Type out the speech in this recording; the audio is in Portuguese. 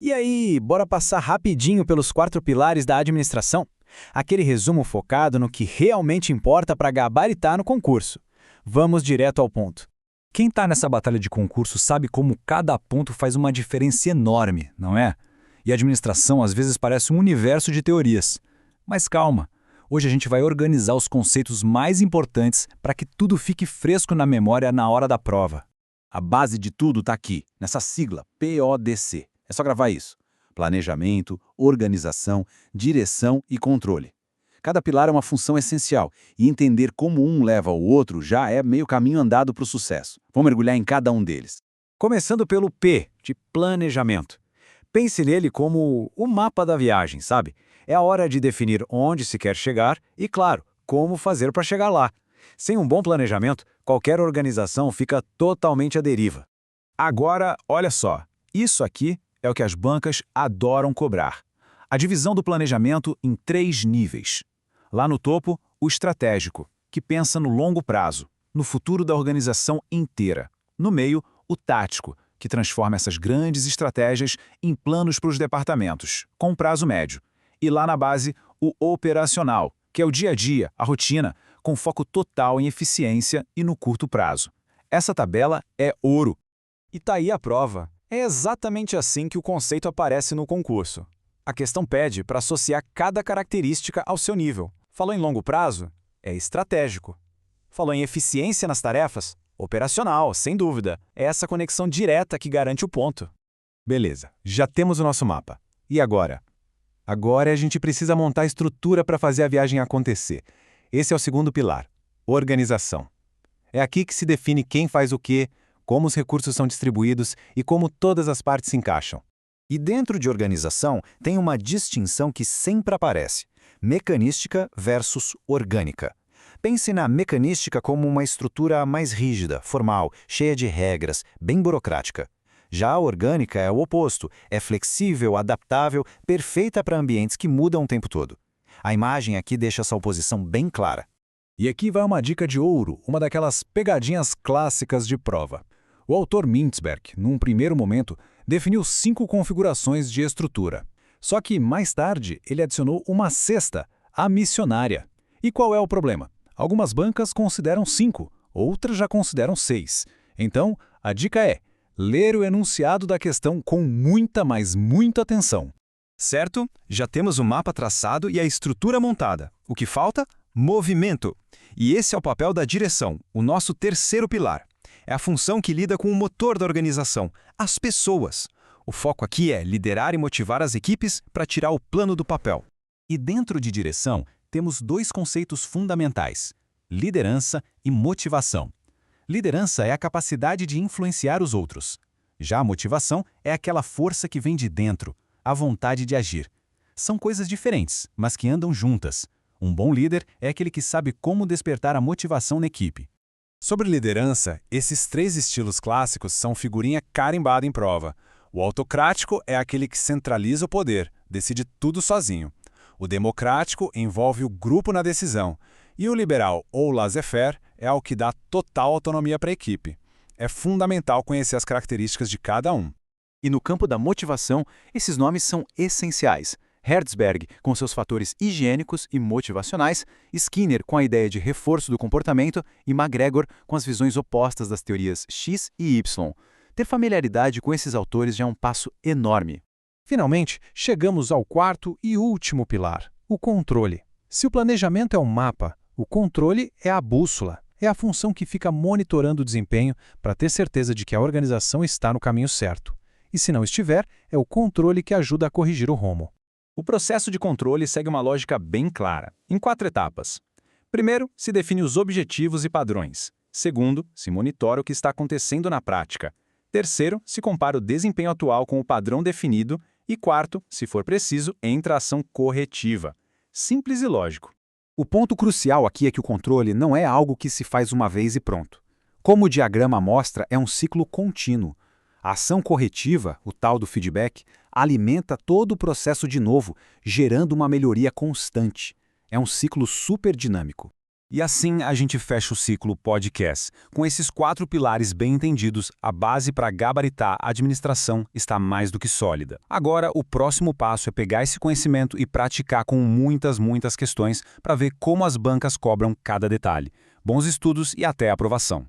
E aí, bora passar rapidinho pelos 4 pilares da administração? Aquele resumo focado no que realmente importa para gabaritar no concurso. Vamos direto ao ponto. Quem está nessa batalha de concurso sabe como cada ponto faz uma diferença enorme, não é? E a administração às vezes parece um universo de teorias. Mas calma, hoje a gente vai organizar os conceitos mais importantes para que tudo fique fresco na memória na hora da prova. A base de tudo está aqui, nessa sigla, PODC. É só gravar isso. Planejamento, organização, direção e controle. Cada pilar é uma função essencial, e entender como um leva ao outro já é meio caminho andado para o sucesso. Vamos mergulhar em cada um deles. Começando pelo P, de planejamento. Pense nele como o mapa da viagem, sabe? É a hora de definir onde se quer chegar e, claro, como fazer para chegar lá. Sem um bom planejamento, qualquer organização fica totalmente à deriva. Agora, olha só, isso aqui é o que as bancas adoram cobrar. A divisão do planejamento em 3 níveis. Lá no topo, o estratégico, que pensa no longo prazo, no futuro da organização inteira. No meio, o tático, que transforma essas grandes estratégias em planos para os departamentos, com prazo médio. E lá na base, o operacional, que é o dia a dia, a rotina, com foco total em eficiência e no curto prazo. Essa tabela é ouro. E tá aí a prova. É exatamente assim que o conceito aparece no concurso. A questão pede para associar cada característica ao seu nível. Falou em longo prazo? É estratégico. Falou em eficiência nas tarefas? Operacional, sem dúvida. É essa conexão direta que garante o ponto. Beleza, já temos o nosso mapa. E agora? Agora a gente precisa montar a estrutura para fazer a viagem acontecer. Esse é o segundo pilar, organização. É aqui que se define quem faz o quê, como os recursos são distribuídos e como todas as partes se encaixam. E dentro de organização, tem uma distinção que sempre aparece: mecanística versus orgânica. Pense na mecanística como uma estrutura mais rígida, formal, cheia de regras, bem burocrática. Já a orgânica é o oposto, é flexível, adaptável, perfeita para ambientes que mudam o tempo todo. A imagem aqui deixa essa oposição bem clara. E aqui vai uma dica de ouro, uma daquelas pegadinhas clássicas de prova. O autor Mintzberg, num primeiro momento, definiu 5 configurações de estrutura. Só que, mais tarde, ele adicionou uma sexta, a missionária. E qual é o problema? Algumas bancas consideram 5, outras já consideram 6. Então, a dica é ler o enunciado da questão com muita, mas muita atenção. Certo? Já temos o mapa traçado e a estrutura montada. O que falta? Movimento. E esse é o papel da direção, o nosso terceiro pilar. É a função que lida com o motor da organização, as pessoas. O foco aqui é liderar e motivar as equipes para tirar o plano do papel. E dentro de direção, temos 2 conceitos fundamentais: liderança e motivação. Liderança é a capacidade de influenciar os outros. Já a motivação é aquela força que vem de dentro, a vontade de agir. São coisas diferentes, mas que andam juntas. Um bom líder é aquele que sabe como despertar a motivação na equipe. Sobre liderança, esses 3 estilos clássicos são figurinha carimbada em prova. O autocrático é aquele que centraliza o poder, decide tudo sozinho. O democrático envolve o grupo na decisão. E o liberal ou laissez-faire é o que dá total autonomia para a equipe. É fundamental conhecer as características de cada um. E no campo da motivação, esses nomes são essenciais. Herzberg, com seus fatores higiênicos e motivacionais, Skinner, com a ideia de reforço do comportamento, e McGregor, com as visões opostas das teorias X e Y. Ter familiaridade com esses autores já é um passo enorme. Finalmente, chegamos ao 4º e último pilar, o controle. Se o planejamento é um mapa, o controle é a bússola. É a função que fica monitorando o desempenho para ter certeza de que a organização está no caminho certo. E se não estiver, é o controle que ajuda a corrigir o rumo. O processo de controle segue uma lógica bem clara, em 4 etapas. Primeiro, se define os objetivos e padrões. Segundo, se monitora o que está acontecendo na prática. Terceiro, se compara o desempenho atual com o padrão definido. E quarto, se for preciso, entra a ação corretiva. Simples e lógico. O ponto crucial aqui é que o controle não é algo que se faz uma vez e pronto. Como o diagrama mostra, é um ciclo contínuo. A ação corretiva, o tal do feedback, alimenta todo o processo de novo, gerando uma melhoria constante. É um ciclo super dinâmico. E assim a gente fecha o ciclo podcast. Com esses 4 pilares bem entendidos, a base para gabaritar a administração está mais do que sólida. Agora, o próximo passo é pegar esse conhecimento e praticar com muitas questões para ver como as bancas cobram cada detalhe. Bons estudos e até a aprovação!